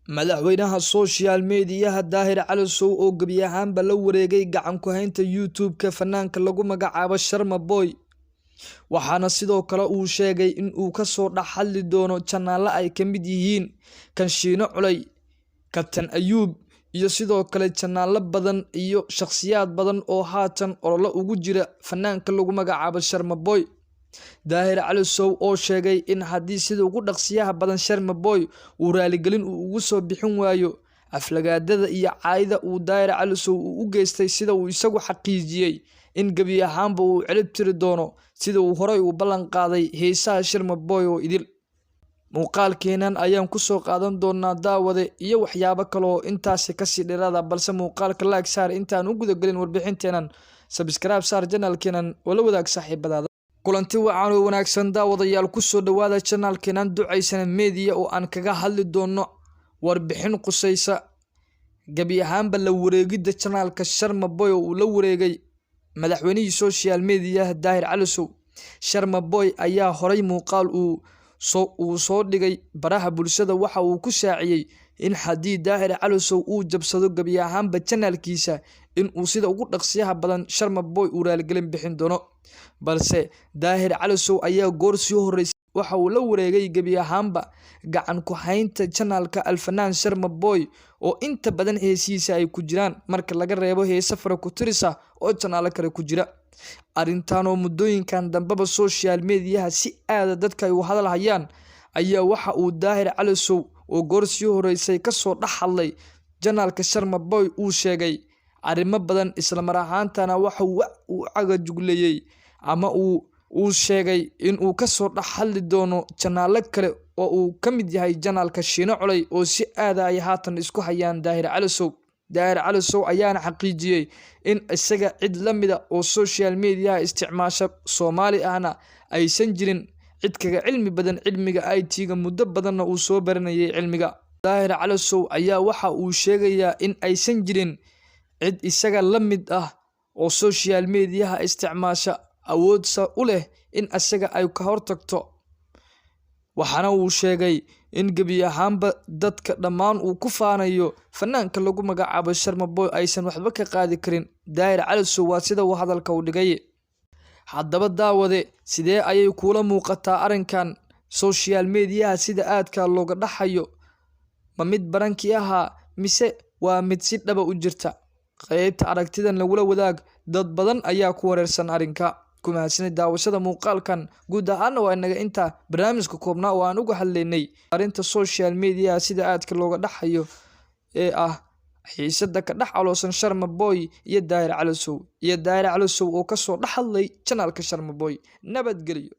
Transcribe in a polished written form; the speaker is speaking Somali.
madaxweynaha social media Daahir Calasow oo gabi ahaanba la wareegay gacan ku haynta YouTube-ka fanaanka lagu magacaabo Sharma Boy, waxaana sidoo kale uu sheegay in uu ka soo dhaxali doono channel ay ka mid yihiin kan Shiino Culay, Captain Ayub iyo sidoo kale channel badan iyo shakhsiyaad badan oo haatan olole ugu jira fanaanka lagu magacaabo Sharma Boy. Daahir Calasow oo sheegay in haddii sida ugu dhaqsiyaha badan Sharma Boy uu raaligelin ugu soo bixin waayo aflagaadada iyo caayda uu Daahir Calasow u geystay, sida uu isagu xaqiijiyay in gabi ahaanba uu celib tiri doono sida uu horay u ballan qaaday heesaha Sharma Boy oo idil. muuqaalkeenan ayaan ku soo qaadan doonaa daawade iyo waxyaabo kale oo intaas ka sii dheeraada, balse muuqaalka like saar intaan u guda galin warbixinteenan, subscribe saar channelkeenan oo la wadaag saaxiibadaada. kulanti wacan oo wanaagsan daawadayaal, ku soo dhawaada channelkeenan Ducaysane Media oo aan kaga hadli doono warbixin qusaysa gabi ahaanba la wareegida channelka Sharma Boy oo la wareegay madaxweynihii social media Daahir Calasow. Sharma Boy ayaa horay muuqaal uu soo dhigay baraha bulshada waxa uu ku shaaciyay in haddii Daahir Calasow uu jabsado gabi ahaanba channelkiisa in uu sida ugu dhaqsiyaha badan Sharma Boy uu raaligelin bixin doono, balse Daahir Calasow ayaa goor sii horeysay waxa uu la wareegay gabi ahaanba gacan ku haynta channelka alfanaan Sharma Boy oo inta badan heesiisa ay ku jiraan marka laga reebo heesa fara ku tirisa oo channel kale ku jira. arrintan oo muddooyinkan dambaba social media si aad dadka ay u hadal hayaan ayaa waxa uu Daahir Calasow oo goor sii horeysay ka soo dhaxalay channelka Sharma Boy uu sheegay arrimo badan, isla mar ahaantana waxa uu caga jugleeyay ama uu sheegay in uu ka soo dhaxali doono channel kale oo uu ka mid yahay channelka Shiino Culay oo si aad ay haatan isku hayaan Daahir Calasow. Daahir Calasow ayaana xaqiijiyay in isaga cid la mid ah oo social media isticmaasha Soomaali ahna aysan jirin, cid kaga cilmi badan cilmiga IT-ga muddo badanna uu soo baranayay cilmiga. Daahir Calasow ayaa waxa uu sheegayaa in aysan jirin cid isaga la mid ah oo social media isticmaasha awoodsa u leh in isaga ay ka hortagto, waxaana uu sheegay in gabi ahaanba dadka dhammaan uu ku faanayo fanaanka lagu magacaabo Sharma Boy aysan waxba ka qaadi karin. Daahir Calasow waa sida uu hadalka u dhigay. haddaba daawade, sidee ayay kula muuqataa arrinkan social media sida aadka looga dhaxayo? ma mid barankii ahaa mise waa mid si dhaba u jirta? qaybta aragtidan lagula wadaag, dad badan ayaa ku wareersan arrinka. kumahadsanid daawashada muuqaalkan. guud ahaan waa inaga inta barnaamijka koobnaa oo aan uga hadlaynay arrinta social media sida aadka looga dhaxayo ee ah xiisada ka dhex aloosan Sharma Boy iyo Daahir Calasow oo ka soo dhaxalay channelka Sharma Boy. nabadgelyo.